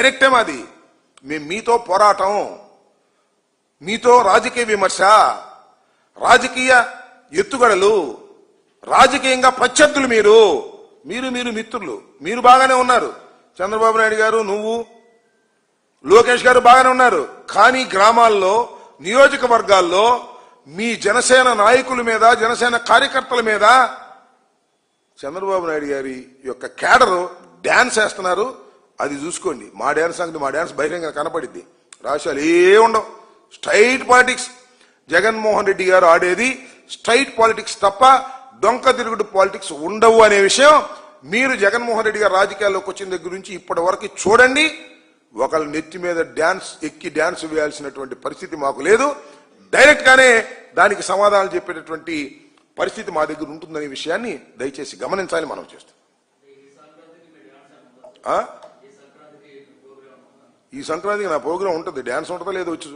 డైరెక్టే మాది. మేము మీతో పోరాటం, మీతో రాజకీయ విమర్శ, రాజకీయ ఎత్తుగడలు, రాజకీయంగా ప్రత్యర్థులు. మీరు మీరు మీరు మిత్రులు, మీరు బాగానే ఉన్నారు. చంద్రబాబు నాయుడు గారు, నువ్వు, లోకేష్ గారు బాగానే ఉన్నారు. కానీ గ్రామాల్లో, నియోజకవర్గాల్లో మీ జనసేన నాయకుల మీద, జనసేన కార్యకర్తల మీద చంద్రబాబు నాయుడు గారి యొక్క కేడరు డ్యాన్స్ వేస్తున్నారు. అది చూసుకోండి. మా డ్యాన్స్ సంగతి, మా డ్యాన్స్ బహిరంగ కనపడిద్ది. రాష్ట్రాలు ఏ ఉండవు. Straight politics. జగన్మోహన్ రెడ్డి గారు ఆడేది స్ట్రైట్ పాలిటిక్స్ తప్ప డొంక తిరుగుడు పాలిటిక్స్ ఉండవు అనే విషయం మీరు జగన్మోహన్ రెడ్డి గారు రాజకీయాల్లోకి వచ్చిన దగ్గర నుంచి ఇప్పటి వరకు చూడండి. ఒకళ్ళ నెత్తి మీద డ్యాన్స్ ఎక్కి డ్యాన్స్ వేయాల్సినటువంటి పరిస్థితి మాకు లేదు. డైరెక్ట్ గానే దానికి సమాధానం చెప్పేటటువంటి పరిస్థితి మా దగ్గర ఉంటుందనే విషయాన్ని దయచేసి గమనించాలని మనం చేస్తాం. ఈ సంక్రాంతికి నా ప్రోగ్రాం ఉంటుంది. డ్యాన్స్ ఉంటుందో లేదో వచ్చి